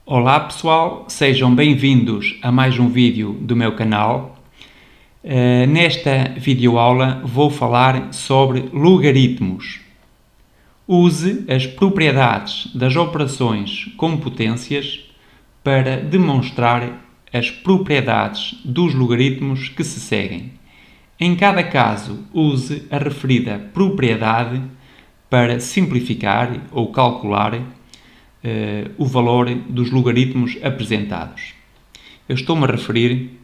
Olá pessoal, sejam bem-vindos a mais um vídeo do meu canal. Nesta videoaula vou falar sobre logaritmos. Use as propriedades das operações com potências para demonstrar as propriedades dos logaritmos que se seguem. Em cada caso, use a referida propriedade para simplificar ou calcular o valor dos logaritmos apresentados. Eu estou-me a referir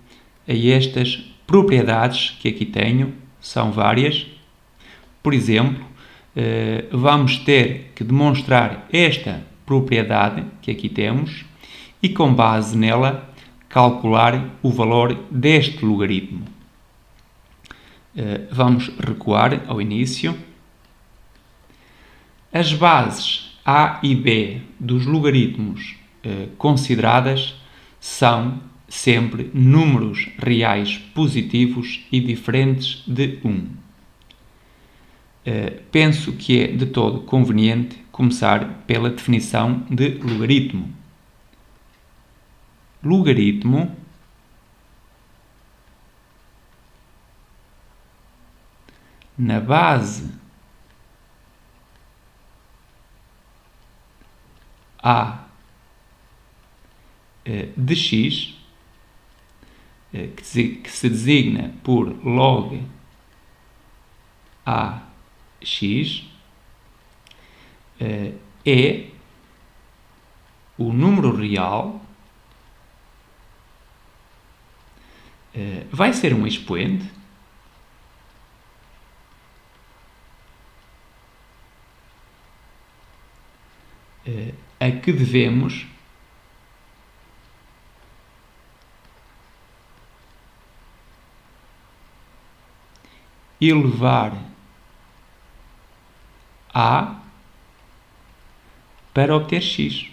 a estas propriedades que aqui tenho, são várias. Por exemplo, vamos ter que demonstrar esta propriedade que aqui temos e, com base nela, calcular o valor deste logaritmo. Vamos recuar ao início. As bases A e B dos logaritmos consideradas são sempre números reais positivos e diferentes de 1. Penso que é de todo conveniente começar pela definição de logaritmo. Logaritmo na base A de x, que se designa por log AX, é o número real, vai ser um expoente, a que devemos elevar A para obter x.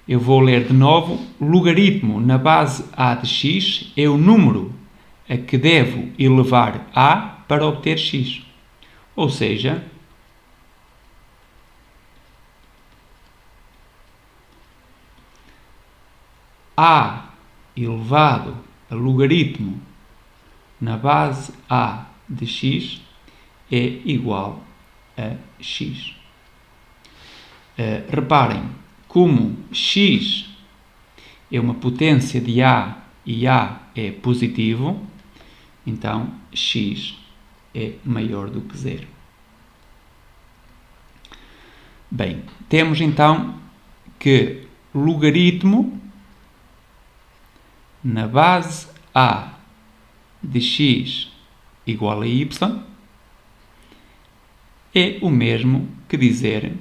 Eu vou ler de novo. Logaritmo na base A de x é o número a que devo elevar A para obter x. Ou seja, A elevado a logaritmo na base A de x é igual a x. Reparem, como x é uma potência de A e A é positivo, então x é maior do que zero. Bem, temos então que logaritmo na base A de x igual a y é o mesmo que dizer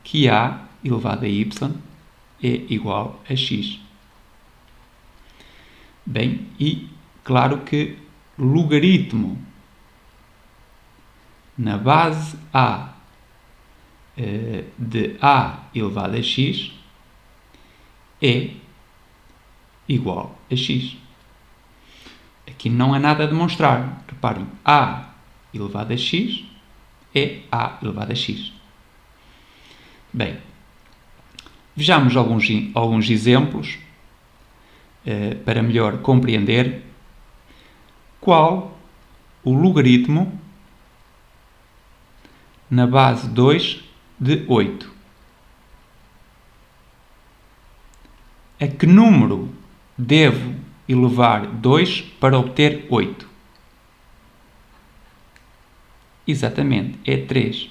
que A elevado a y é igual a x. Bem, e claro que logaritmo na base A de A elevado a x é igual a x. Aqui não há nada a demonstrar. Reparem, A elevado a x é A elevado a x. Bem, vejamos alguns exemplos para melhor compreender qual o logaritmo na base 2 de 8. A que número devo elevar 2 para obter 8? Exatamente, é 3.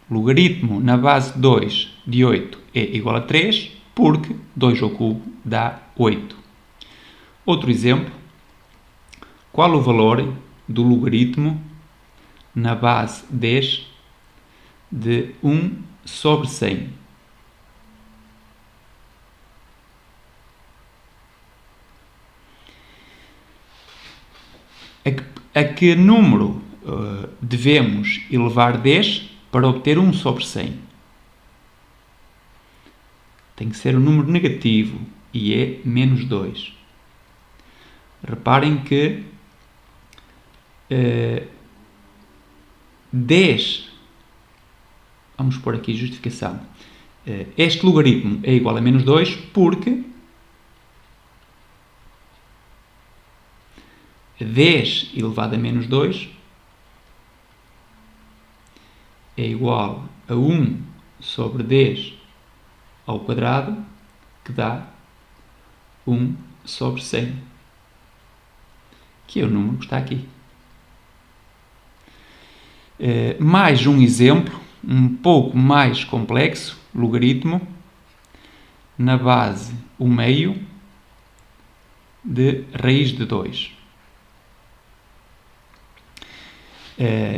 Logaritmo na base 2 de 8 é igual a 3, porque 2 ao cubo dá 8. Outro exemplo. Qual o valor do logaritmo na base 10 de 1 sobre 100? A que número devemos elevar 10 para obter 1 sobre 100? tem que ser um número negativo e é menos 2. Reparem que 10, vamos pôr aqui justificação, este logaritmo é igual a menos 2 porque 10 elevado a menos 2 é igual a 1 sobre 10 ao quadrado, que dá 1 sobre 100, que é o número que está aqui. Mais um exemplo, um pouco mais complexo, logaritmo na base 1/2 de raiz de 2.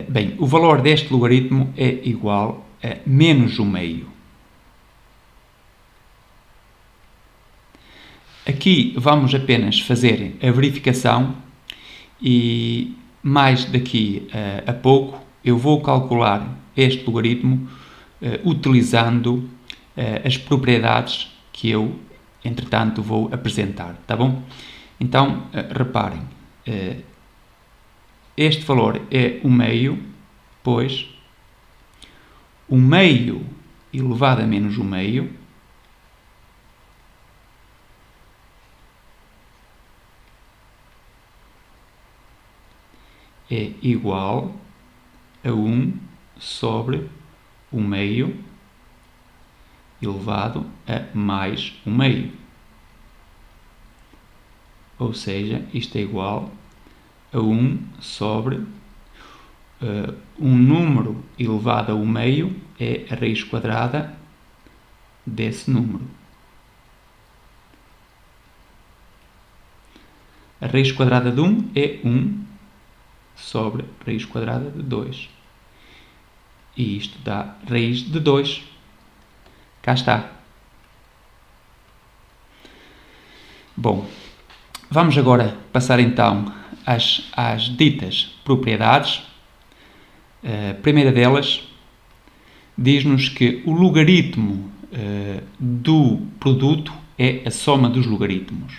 Bem, o valor deste logaritmo é igual a menos 1/2. Aqui vamos apenas fazer a verificação e mais daqui a pouco eu vou calcular este logaritmo utilizando as propriedades que eu, entretanto, vou apresentar, tá bom? Então, reparem, este valor é 1/2, pois 1/2 elevado a menos 1/2 é igual a 1 sobre 1/2 elevado a mais 1/2. Ou seja, isto é igual a 1 sobre um número elevado a 1/2 é a raiz quadrada desse número. A raiz quadrada de 1 é 1 sobre raiz quadrada de 2. E isto dá raiz de 2. Cá está. Bom, vamos agora passar então às ditas propriedades. A primeira delas diz-nos que o logaritmo do produto é a soma dos logaritmos.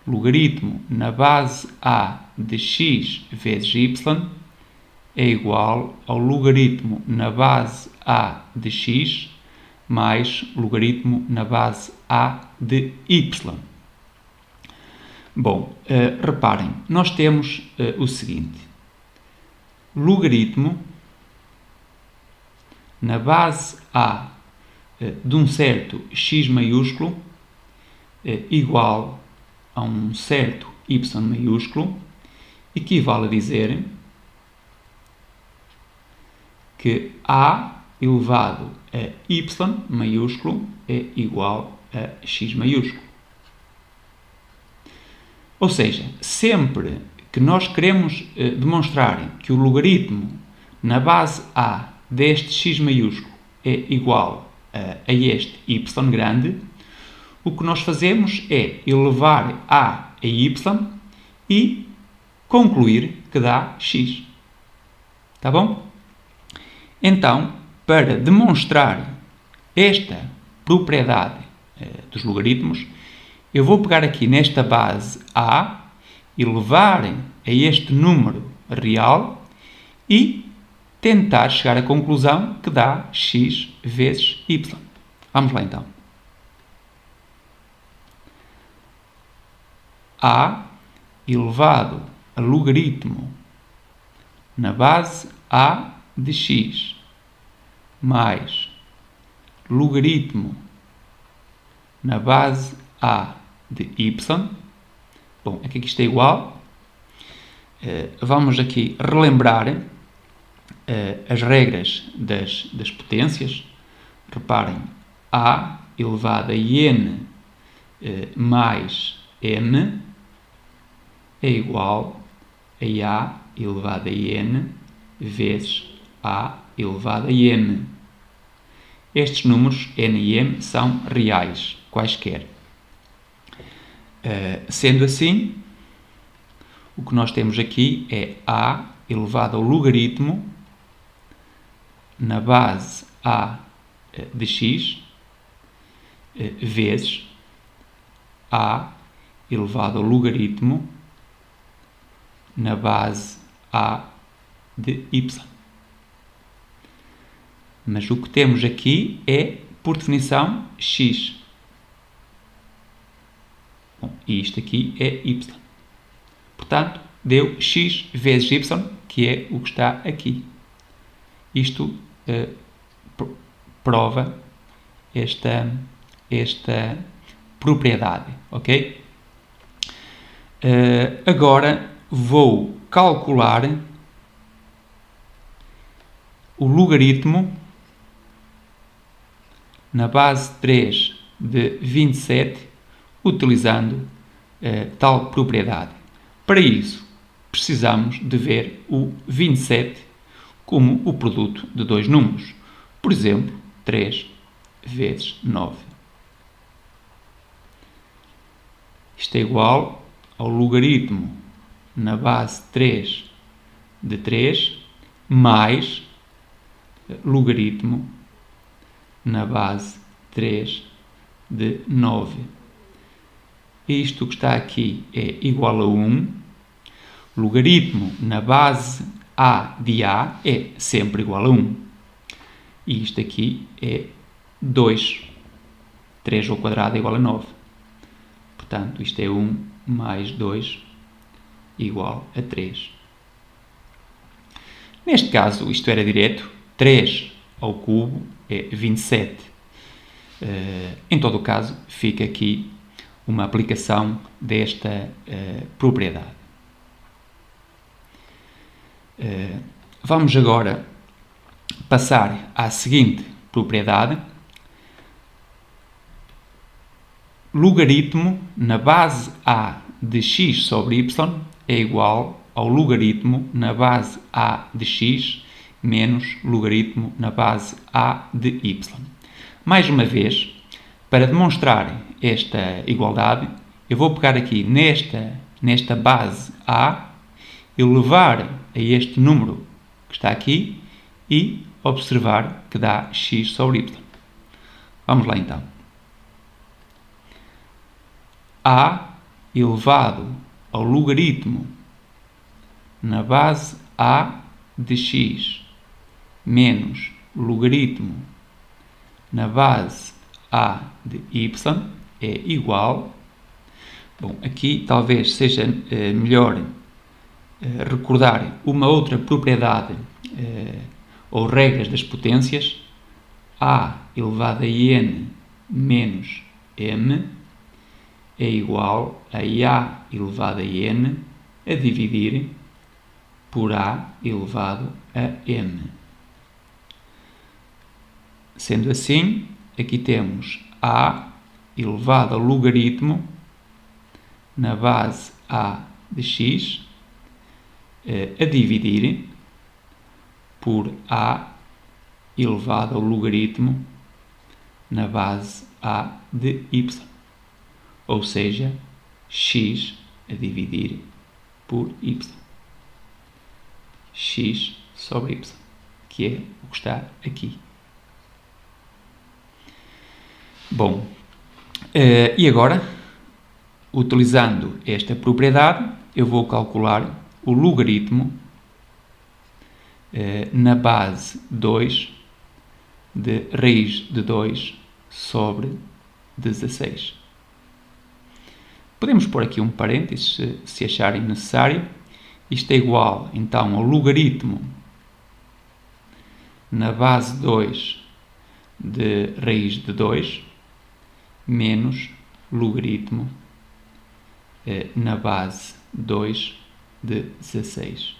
Logaritmo na base a de x vezes y é igual ao logaritmo na base a de x mais logaritmo na base a de y. Bom, reparem, nós temos o seguinte: logaritmo na base a de um certo x maiúsculo igual a um certo y maiúsculo equivale a dizer que a elevado a y maiúsculo é igual a x maiúsculo. Ou seja, sempre que nós queremos demonstrar que o logaritmo na base a deste x maiúsculo é igual a este y grande, o que nós fazemos é elevar a y e concluir que dá x. Tá bom? Então, para demonstrar esta propriedade dos logaritmos, eu vou pegar aqui nesta base a, elevar a este número real e tentar chegar à conclusão que dá x vezes y. Vamos lá então. A elevado a logaritmo na base a de x mais logaritmo na base a de y. Bom, aqui isto é igual. Vamos aqui relembrar as regras das potências. Reparem, a elevado a n mais m é igual a a elevado a n vezes a elevado a m. Estes números, n e m, são reais, quaisquer. Sendo assim, o que nós temos aqui é a elevado ao logaritmo na base a de x vezes a elevado ao logaritmo na base a de y. Mas o que temos aqui é, por definição, x. Bom, e isto aqui é y. Portanto, deu x vezes y, que é o que está aqui. Isto prova esta propriedade, ok? Agora vou calcular o logaritmo na base 3 de 27, utilizando tal propriedade. Para isso, precisamos de ver o 27 como o produto de dois números. Por exemplo, 3 vezes 9. Isto é igual ao logaritmo na base 3 de 3 mais logaritmo na base 3 de 9. Isto que está aqui é igual a 1. Logaritmo na base a de a é sempre igual a 1. E isto aqui é 2. 3 ao quadrado é igual a 9. Portanto, isto é 1 mais 2 igual a 3. Neste caso, isto era direto. 3 ao cubo é 27. Em todo o caso, fica aqui uma aplicação desta propriedade. Vamos agora passar à seguinte propriedade. Logaritmo na base a de x sobre y é igual ao logaritmo na base a de x menos logaritmo na base a de y. Mais uma vez, para demonstrar esta igualdade, eu vou pegar aqui nesta base a e levar a este número que está aqui e observar que dá x sobre y. Vamos lá então. A elevado ao logaritmo na base a de x menos logaritmo na base a de y é igual. Bom, aqui talvez seja melhor recordar uma outra propriedade ou regras das potências. A elevado a n menos m é igual a A elevado a n a dividir por A elevado a m. Sendo assim, aqui temos A elevado ao logaritmo na base a de x a dividir por A elevado ao logaritmo na base a de y. Ou seja, x a dividir por y. X sobre y, que é o que está aqui. Bom, e agora, utilizando esta propriedade, eu vou calcular o logaritmo na base 2 de raiz de 2 sobre 16. Podemos pôr aqui um parênteses se acharem necessário. Isto é igual, então, ao logaritmo na base 2 de raiz de 2 menos logaritmo na base 2 de 16.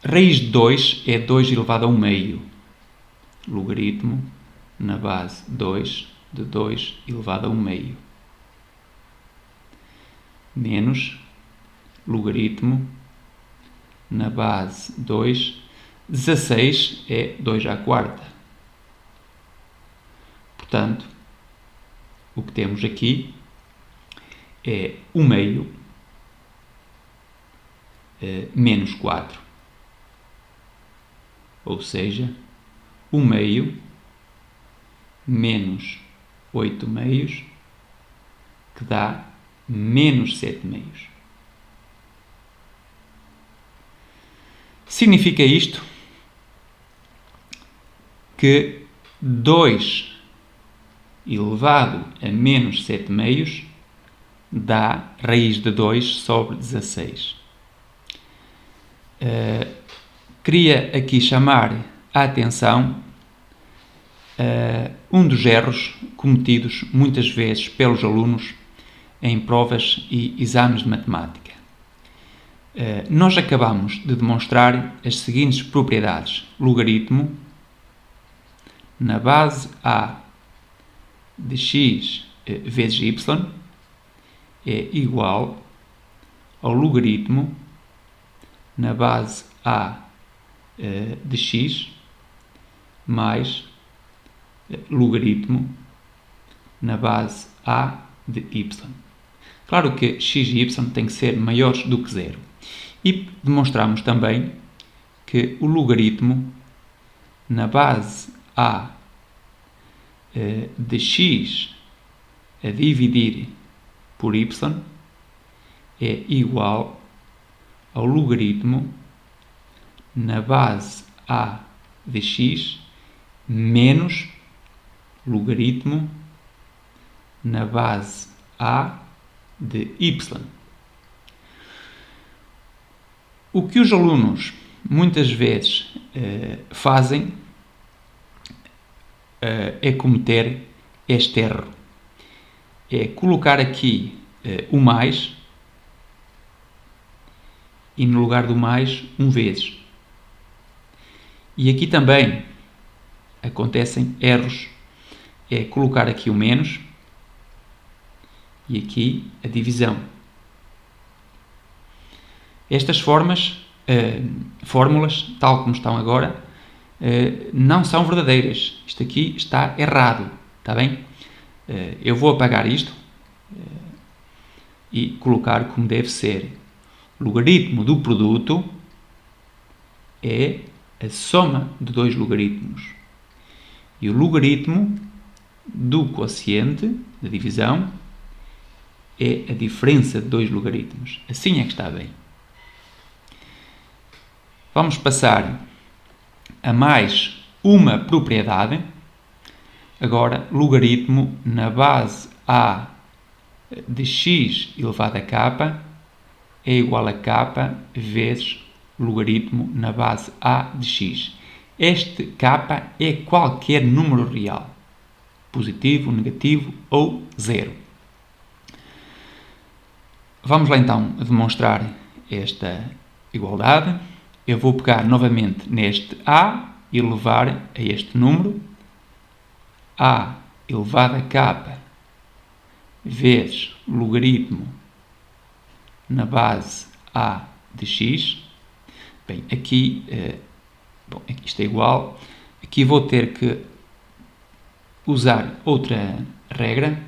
Raiz de 2 é 2 elevado ao meio. Logaritmo na base 2 de 2 elevado ao meio. Menos logaritmo na base 2. 16 é 2 à quarta. Portanto, o que temos aqui é o meio menos 4. Ou seja, o meio menos 8 meios, que dá menos 7 meios. Significa isto que 2 elevado a menos 7 meios dá raiz de 2 sobre 16. Queria aqui chamar a atenção um dos erros cometidos muitas vezes pelos alunos em provas e exames de matemática. Nós acabamos de demonstrar as seguintes propriedades. Logaritmo na base a de x vezes y é igual ao logaritmo na base a de x mais logaritmo na base a de y. Claro que x e y têm que ser maiores do que zero. E demonstramos também que o logaritmo na base a de x a dividir por y é igual ao logaritmo na base a de x menos logaritmo na base a de y. O que os alunos muitas vezes fazem é cometer este erro. É colocar aqui o mais e no lugar do mais um vezes. E aqui também acontecem erros. É colocar aqui o menos e aqui a divisão. Estas fórmulas, tal como estão agora, não são verdadeiras. Isto aqui está errado, está bem? Eu vou apagar isto e colocar como deve ser. Logaritmo do produto é a soma de dois logaritmos. E o logaritmo do quociente da divisão é a diferença de dois logaritmos. Assim é que está bem. Vamos passar a mais uma propriedade. Agora, logaritmo na base a de x elevado a k é igual a k vezes logaritmo na base a de x. Este k é qualquer número real, positivo, negativo ou zero. Vamos lá então demonstrar esta igualdade. Eu vou pegar novamente neste a e levar a este número, a elevado a k vezes logaritmo na base a de x. Bem, aqui, isto é igual. Aqui vou ter que usar outra regra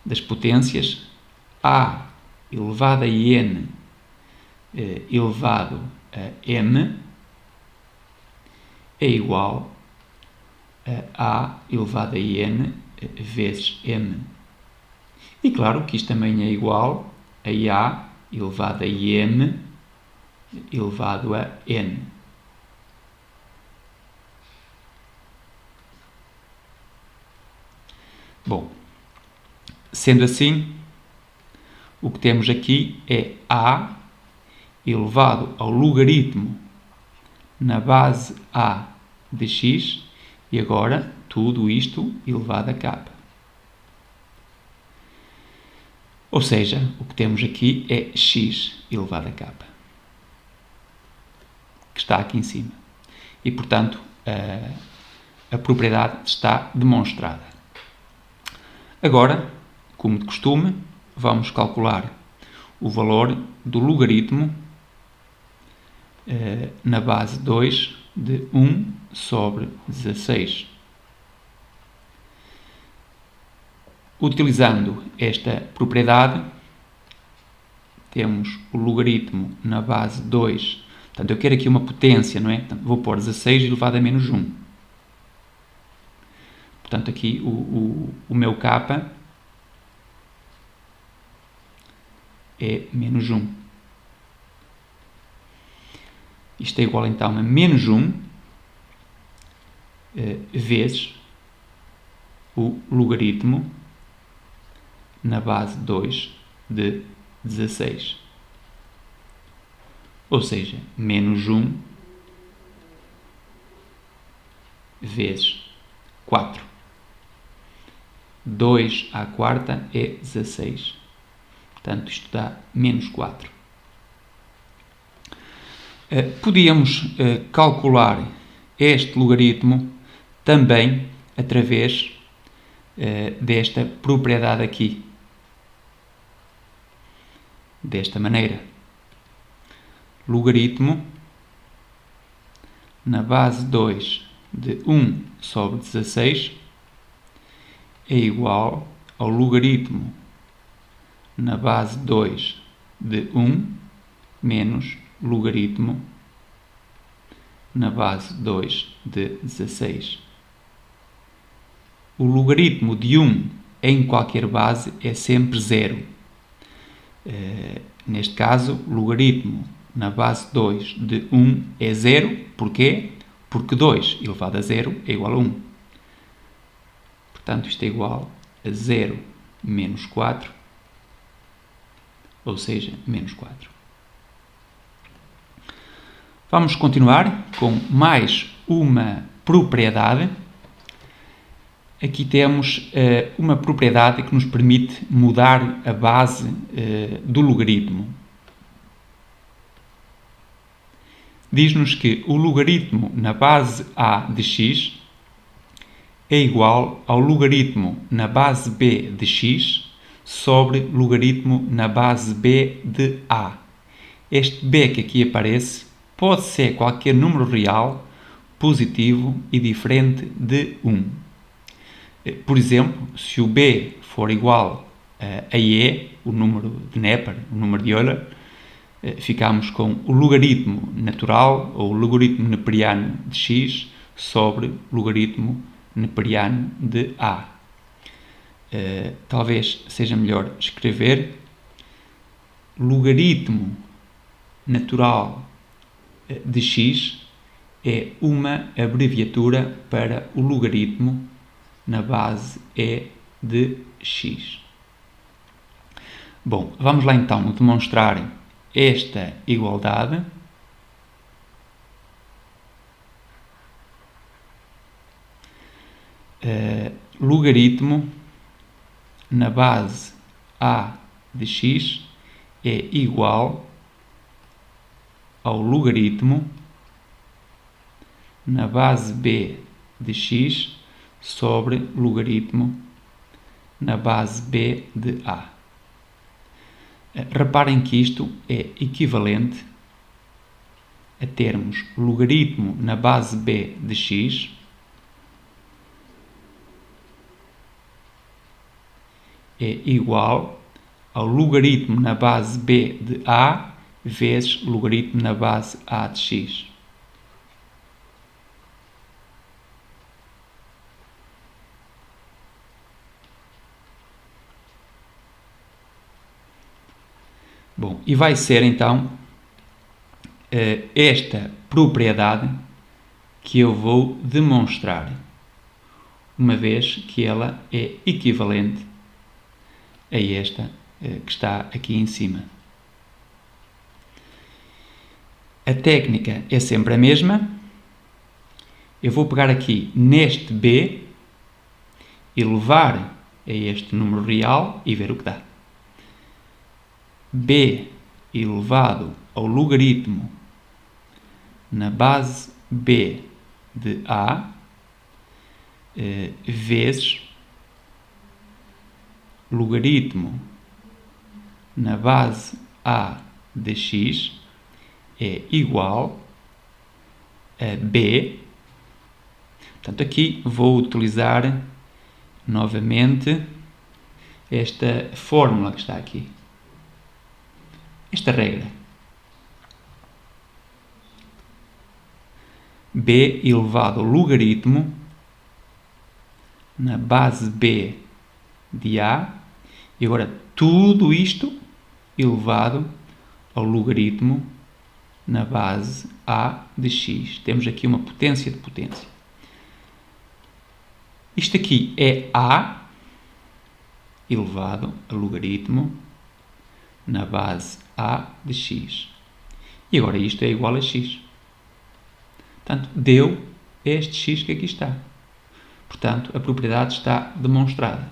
das potências. A elevado a n elevado a m é igual a A elevado a n vezes m. E claro que isto também é igual a A elevado a m elevado a n. Bom, sendo assim, o que temos aqui é A elevado ao logaritmo na base a de x e agora tudo isto elevado a k. Ou seja, o que temos aqui é x elevado a k, que está aqui em cima. E, portanto, a propriedade está demonstrada. Agora, como de costume, vamos calcular o valor do logaritmo na base 2 de 1 sobre 16. Utilizando esta propriedade, temos o logaritmo na base 2. Portanto, eu quero aqui uma potência, não é? Portanto, vou pôr 16 elevado a menos 1. Portanto, aqui o meu k é menos 1. Isto é igual então a menos 1 vezes o logaritmo na base 2 de 16. Ou seja, menos 1 vezes 4. 2 à quarta é 16. Portanto, isto dá menos 4. Podíamos calcular este logaritmo também através desta propriedade aqui. Desta maneira. Logaritmo na base 2 de 1 sobre 16 é igual ao logaritmo na base 2 de 1 menos logaritmo na base 2 de 16. O logaritmo de 1 em qualquer base é sempre 0. Neste caso, logaritmo na base 2 de 1 é 0. Porquê? Porque 2 elevado a 0 é igual a 1. Portanto, isto é igual a 0 menos 4, ou seja, menos 4. Vamos continuar com mais uma propriedade. Aqui temos uma propriedade que nos permite mudar a base do logaritmo. Diz-nos que o logaritmo na base a de x é igual ao logaritmo na base b de x sobre logaritmo na base b de a. Este b que aqui aparece pode ser qualquer número real, positivo e diferente de 1. Por exemplo, se o b for igual a e, o número de Neper, o número de Euler, ficamos com o logaritmo natural ou logaritmo neperiano de x sobre logaritmo neperiano de a. Talvez seja melhor escrever logaritmo natural de x é uma abreviatura para o logaritmo na base e de x. Bom, vamos lá então demonstrar esta igualdade. Logaritmo na base a de x é igual ao logaritmo na base b de x sobre logaritmo na base b de a. Reparem que isto é equivalente a termos logaritmo na base b de x é igual ao logaritmo na base b de a vezes logaritmo na base a de x. Bom, e vai ser então esta propriedade que eu vou demonstrar, uma vez que ela é equivalente a esta que está aqui em cima. A técnica é sempre a mesma. Eu vou pegar aqui neste b e levar a este número real e ver o que dá. b elevado ao logaritmo na base b de a vezes logaritmo na base a de x é igual a b. Portanto, aqui vou utilizar novamente esta fórmula que está aqui. Esta regra. B elevado ao logaritmo na base b de a, e agora tudo isto elevado ao logaritmo na base a de x. Temos aqui uma potência de potência. Isto aqui é a elevado a logaritmo na base a de x. E agora isto é igual a x. Portanto, deu este x que aqui está. Portanto, a propriedade está demonstrada.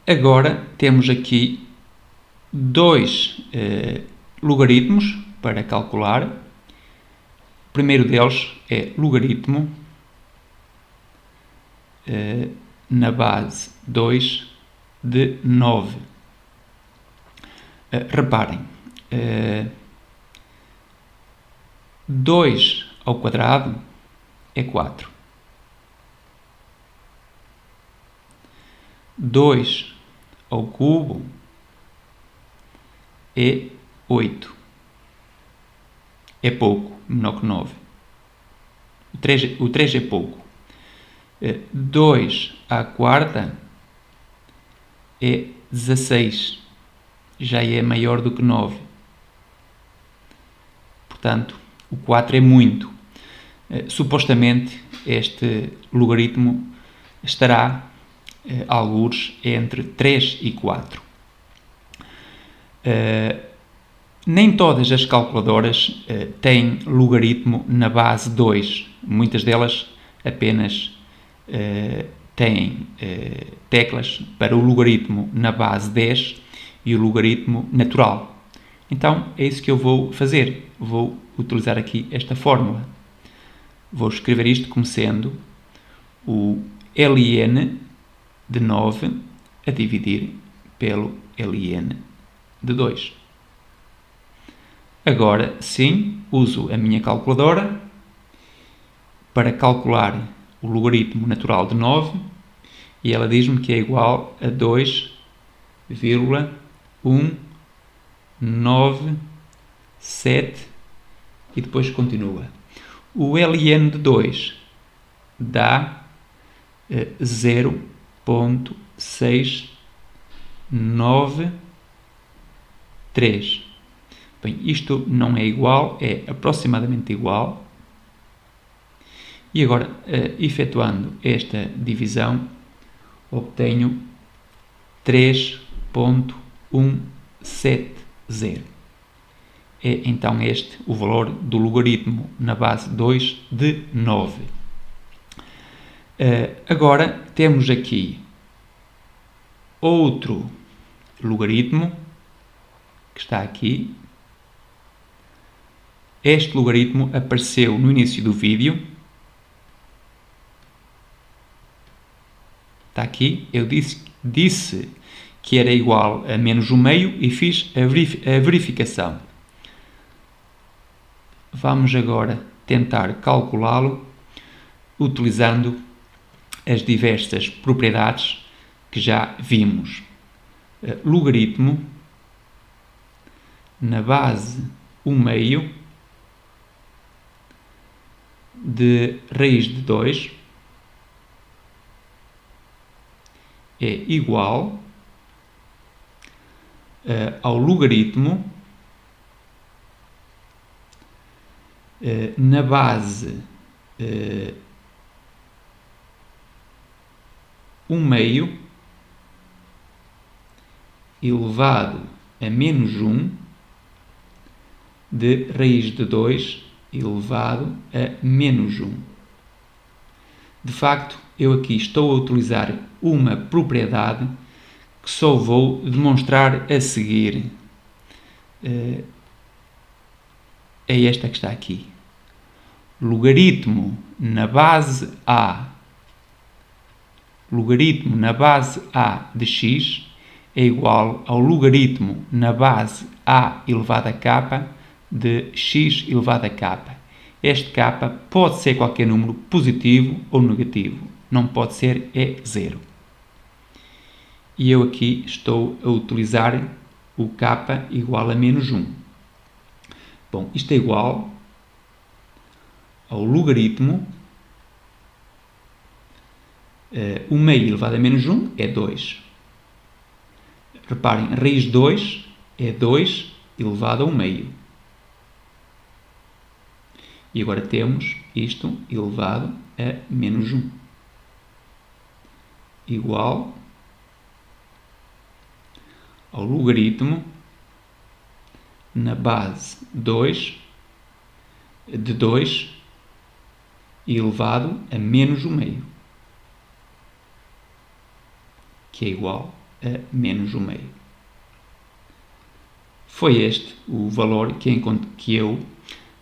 Agora temos aqui dois logaritmos para calcular. O primeiro deles é logaritmo na base 2 de 9. Reparem, 2 ao quadrado é 4. 2 ao cubo é 8. É pouco, menor que 9. O 3 é pouco. 2 à quarta é 16. Já é maior do que 9. Portanto, o 4 é muito. Supostamente, este logaritmo estará algures entre 3 e 4. Nem todas as calculadoras têm logaritmo na base 2. Muitas delas apenas têm teclas para o logaritmo na base 10 e o logaritmo natural. Então, é isso que eu vou fazer. Vou utilizar aqui esta fórmula. Vou escrever isto como sendo o ln de 9 a dividir pelo ln de 2. Agora, sim, uso a minha calculadora para calcular o logaritmo natural de 9 e ela diz-me que é igual a 2,197 e depois continua. O ln de 2 dá 0,693. Bem, isto não é igual, é aproximadamente igual. E agora, efetuando esta divisão, obtenho 3,170. É então este o valor do logaritmo na base 2 de 9. Agora temos aqui outro logaritmo que está aqui. Este logaritmo apareceu no início do vídeo. Está aqui. Eu disse que era igual a menos 1/2 e fiz a verificação. Vamos agora tentar calculá-lo utilizando as diversas propriedades que já vimos. Logaritmo na base 1/2 de raiz de 2 é igual ao logaritmo na base 1/2 elevado a menos 1 de raiz de 2 elevado a menos 1. De facto, eu aqui estou a utilizar uma propriedade que só vou demonstrar a seguir. É esta que está aqui. Logaritmo na base A. Logaritmo na base A de x é igual ao logaritmo na base A elevado a k de x elevado a k. Este k pode ser qualquer número positivo ou negativo. Não pode ser 0. E eu aqui estou a utilizar o k igual a menos 1. Bom, isto é igual ao logaritmo O meio elevado a menos 1 é 2. Reparem, raiz de 2 é 2 elevado a 1 meio. E agora temos isto elevado a menos 1. Igual ao logaritmo na base 2 de 2 elevado a menos 1 meio, que é igual a menos 1 meio. Foi este o valor que eu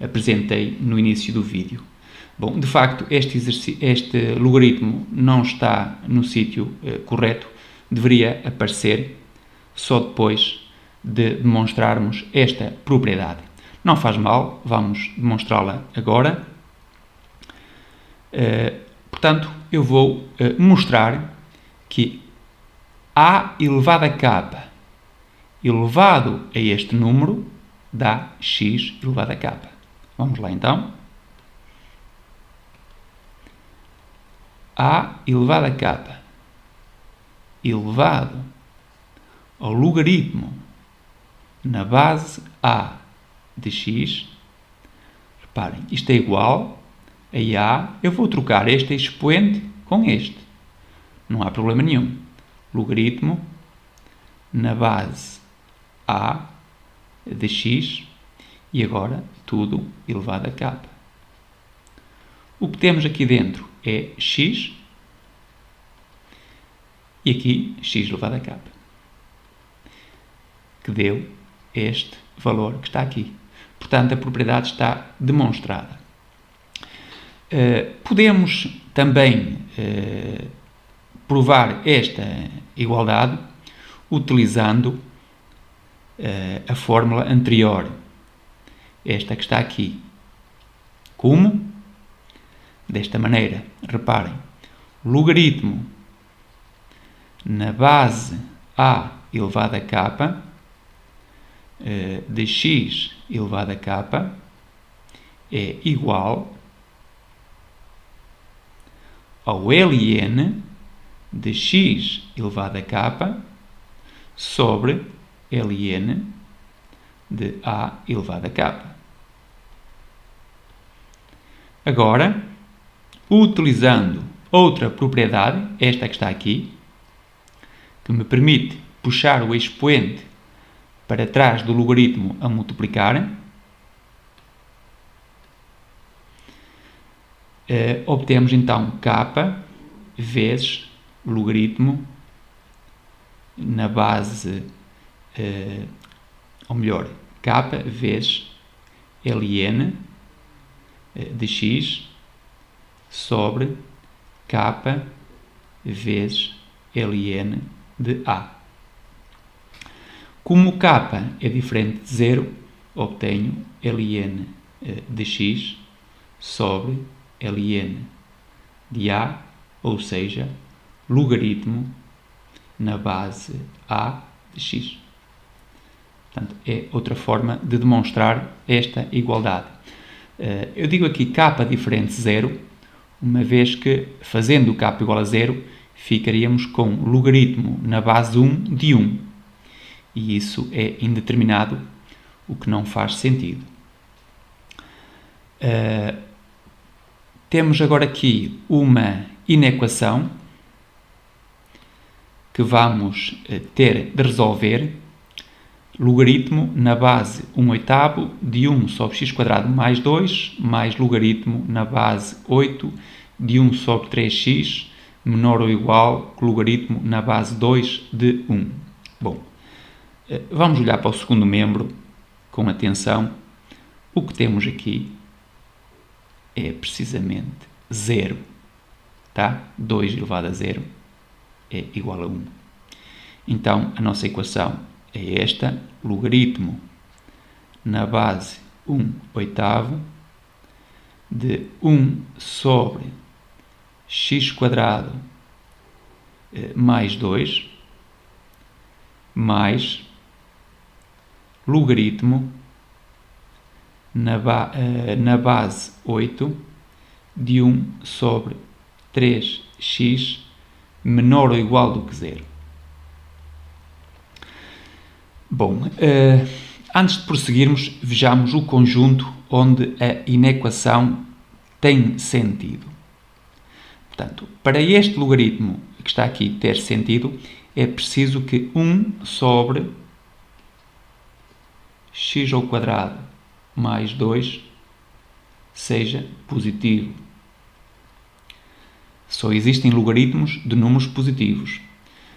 apresentei no início do vídeo. Bom, de facto, este logaritmo não está no sítio correto, deveria aparecer só depois de demonstrarmos esta propriedade. Não faz mal, vamos demonstrá-la agora. Portanto, eu vou mostrar que A elevado a k elevado a este número dá x elevado a k. Vamos lá então. A elevado a k elevado ao logaritmo na base A de x. Reparem, isto é igual a A. Eu vou trocar este expoente com este. Não há problema nenhum. Logaritmo na base A de x e agora tudo elevado a k. O que temos aqui dentro é x e aqui x elevado a k, que deu este valor que está aqui. Portanto, a propriedade está demonstrada. Podemos também provar esta igualdade utilizando a fórmula anterior, esta que está aqui. Como? Desta maneira, reparem, logaritmo na base A elevado a k de x elevado a k é igual ao ln de x elevado a k sobre ln de A elevado a k. Agora, utilizando outra propriedade, esta que está aqui, que me permite puxar o expoente para trás do logaritmo a multiplicar, obtemos então k vezes logaritmo na base, ou melhor, k vezes ln de x sobre k vezes ln de A. Como k é diferente de zero, obtenho ln de x sobre ln de A, ou seja, logaritmo na base A de x. Portanto, é outra forma de demonstrar esta igualdade. Eu digo aqui k diferente de zero, uma vez que, fazendo k igual a zero, ficaríamos com logaritmo na base 1 de 1. E isso é indeterminado, o que não faz sentido. Temos agora aqui uma inequação que vamos ter de resolver. Logaritmo na base 1/8 de 1 sobre x² mais 2, mais logaritmo na base 8 de 1 sobre 3x, menor ou igual que logaritmo na base 2 de 1. Bom, vamos olhar para o segundo membro com atenção. O que temos aqui é precisamente 0, tá? 2 elevado a 0 é igual a 1. Então, a nossa equação é esta: logaritmo na base 1/8 de 1 sobre x² mais 2 mais logaritmo na base 8 de 1 sobre 3x menor ou igual do que zero. Bom, antes de prosseguirmos, vejamos o conjunto onde a inequação tem sentido. Portanto, para este logaritmo que está aqui ter sentido, é preciso que 1 sobre x ao quadrado mais 2 seja positivo. Só existem logaritmos de números positivos.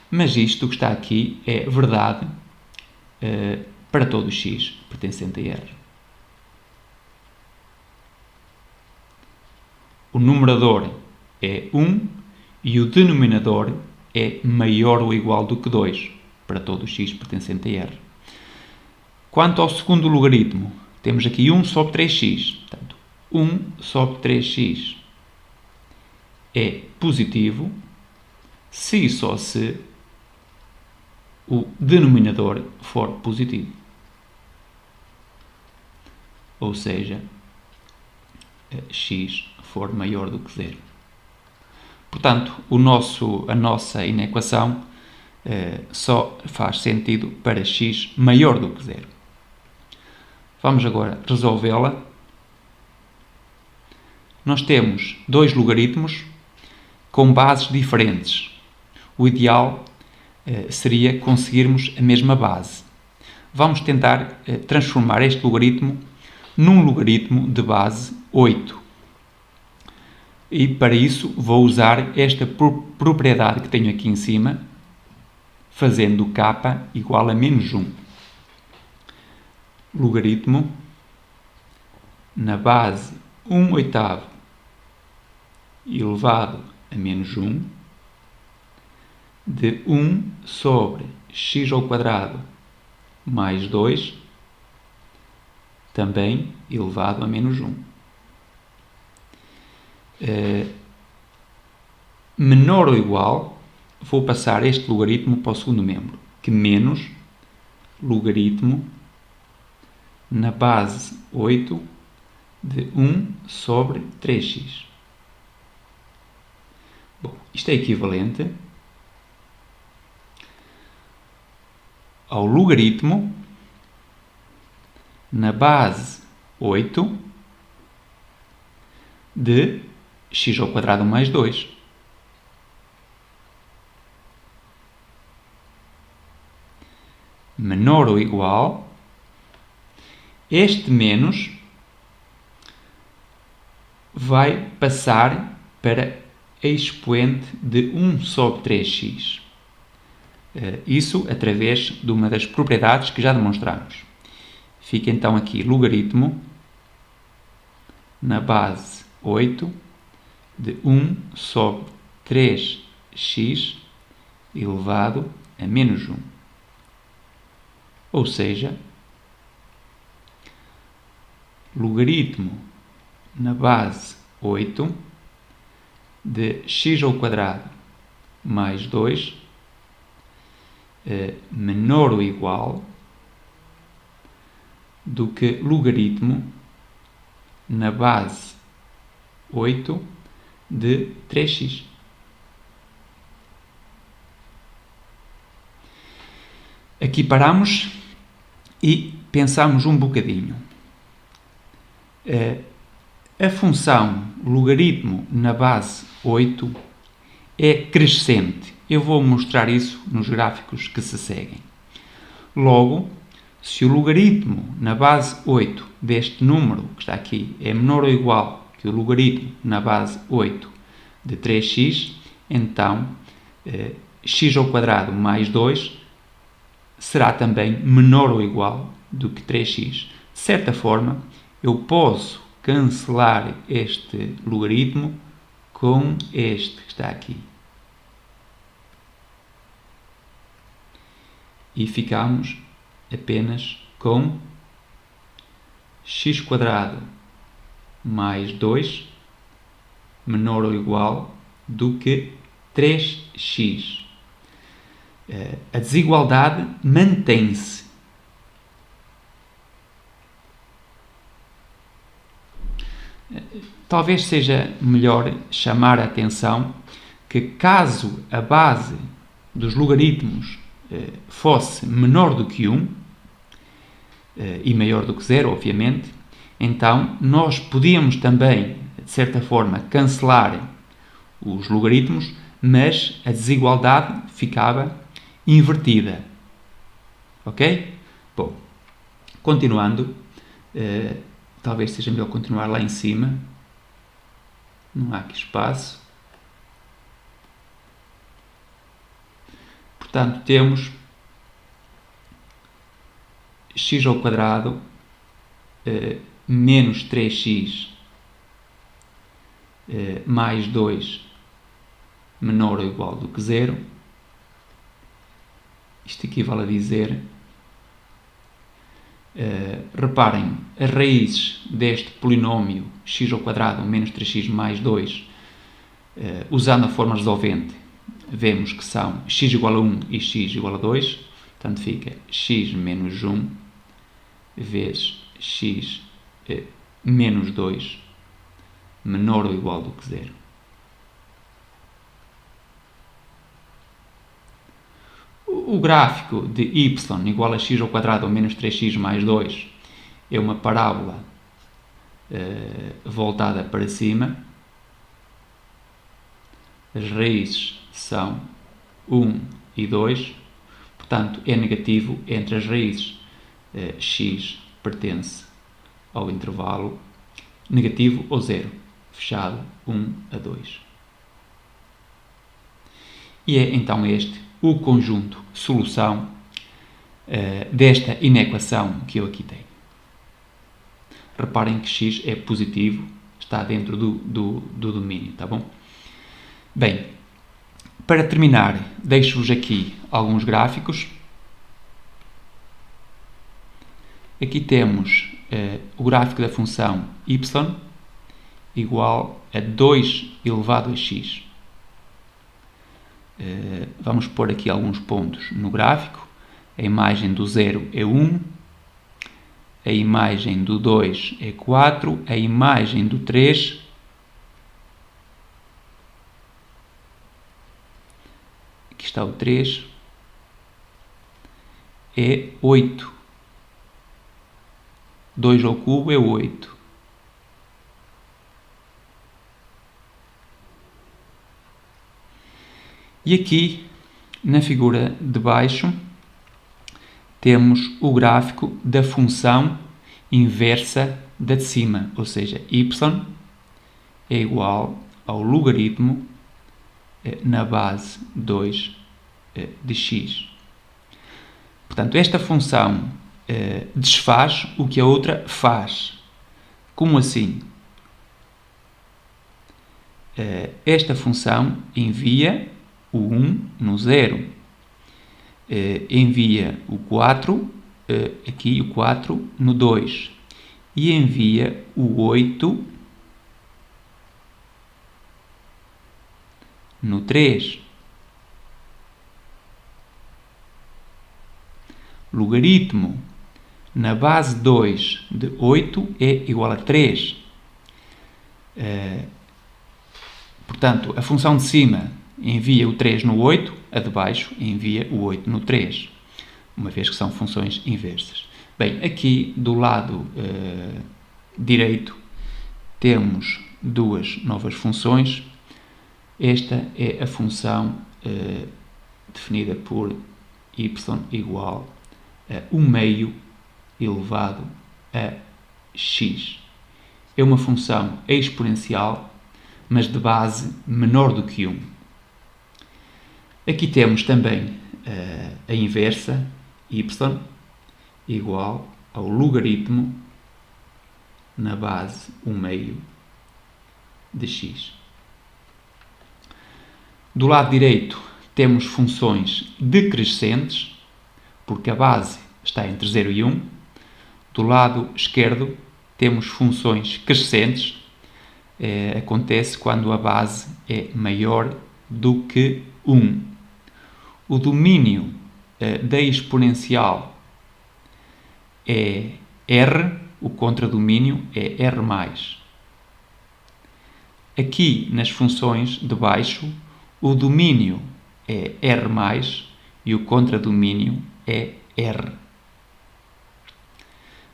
Mas isto que está aqui é verdade para todo x pertencente a R. O numerador é 1 e o denominador é maior ou igual do que 2 para todo x pertencente a R. Quanto ao segundo logaritmo, temos aqui 1 sobre 3x. Portanto, 1 sobre 3x é positivo se e só se o denominador for positivo. Ou seja, x for maior do que 0. Portanto, a nossa inequação só faz sentido para x maior do que 0. Vamos agora resolvê-la. Nós temos dois logaritmos com bases diferentes. O ideal seria conseguirmos a mesma base. Vamos tentar transformar este logaritmo num logaritmo de base 8. E para isso vou usar esta propriedade que tenho aqui em cima, fazendo k igual a menos 1. Logaritmo na base 1/8 elevado a menos 1 de 1 sobre x ao quadrado mais 2 também elevado a menos 1. Menor ou igual, vou passar este logaritmo para o segundo membro, que menos logaritmo na base 8 de 1 sobre 3x. Bom, isto é equivalente ao logaritmo na base 8 de x ao quadrado mais 2. Menor ou igual, este menos vai passar para expoente de 1 sobre 3x. Isso através de uma das propriedades que já demonstramos. Fica então aqui logaritmo na base 8 de 1 sobre 3x elevado a menos 1. Ou seja, logaritmo na base 8 de x ao quadrado mais 2 menor ou igual do que logaritmo na base 8 de 3x. Aqui paramos e pensamos um bocadinho. A função logaritmo na base 8 é crescente. Eu vou mostrar isso nos gráficos que se seguem. Logo, se o logaritmo na base 8 deste número que está aqui é menor ou igual que o logaritmo na base 8 de 3x, então x ao quadrado mais 2 será também menor ou igual do que 3x. De certa forma, eu posso cancelar este logaritmo com este que está aqui. E ficamos apenas com x quadrado mais 2 menor ou igual do que 3x. A desigualdade mantém-se. Talvez seja melhor chamar a atenção que caso a base dos logaritmos fosse menor do que 1 e maior do que 0, obviamente, então nós podíamos também, de certa forma, cancelar os logaritmos, mas a desigualdade ficava invertida. Ok? Bom, continuando, talvez seja melhor continuar lá em cima. Não há aqui espaço. Portanto, temos x ao quadrado menos 3x mais 2 menor ou igual do que 0. Isto equivale a dizer, reparem, as raízes deste polinómio x ao quadrado menos 3x mais 2, usando a forma resolvente, vemos que são x igual a 1 e x igual a 2, portanto fica x menos 1 vezes x menos 2 menor ou igual do que 0. O gráfico de y igual a x ao quadrado menos 3x mais 2 é uma parábola voltada para cima. As raízes são 1 e 2, portanto é negativo entre as raízes. X pertence ao intervalo negativo ou 0, fechado 1 a 2. E é então este o conjunto solução desta inequação que eu aqui tenho. Reparem que x é positivo, está dentro do domínio, tá bom? Bem, para terminar, deixo-vos aqui alguns gráficos. Aqui temos o gráfico da função y igual a 2 elevado a x. Vamos pôr aqui alguns pontos no gráfico. A imagem do 0 é 1, a imagem do 2 é 4, a imagem do 3 aqui está o 3, é 8. 2 ao cubo é 8. E aqui, na figura de baixo, temos o gráfico da função inversa da de cima, ou seja, y é igual ao logaritmo na base 2 de x. Portanto, esta função desfaz o que a outra faz. Como assim? Esta função envia o 1 no 0, envia o 4, aqui o 4 no 2, e envia o 8 no 3. Logaritmo na base 2 de 8 é igual a 3. Portanto, a função de cima envia o 3 no 8, a de baixo envia o 8 no 3, uma vez que são funções inversas. Bem, aqui do lado direito temos duas novas funções. Esta é a função definida por y igual a 1 meio elevado a x. É uma função exponencial, mas de base menor do que 1. Aqui temos também a inversa, y igual ao logaritmo na base 1 meio de x. Do lado direito temos funções decrescentes, porque a base está entre 0 e 1. Do lado esquerdo temos funções crescentes. Acontece quando a base é maior do que 1. O domínio da exponencial é R, o contradomínio é R+. Aqui nas funções de baixo, o domínio é R+, e o contradomínio é R.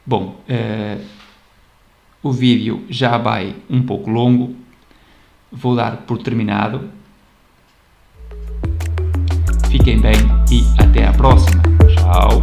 Bom, o vídeo já vai um pouco longo, vou dar por terminado. Fiquem bem e até à próxima. Tchau!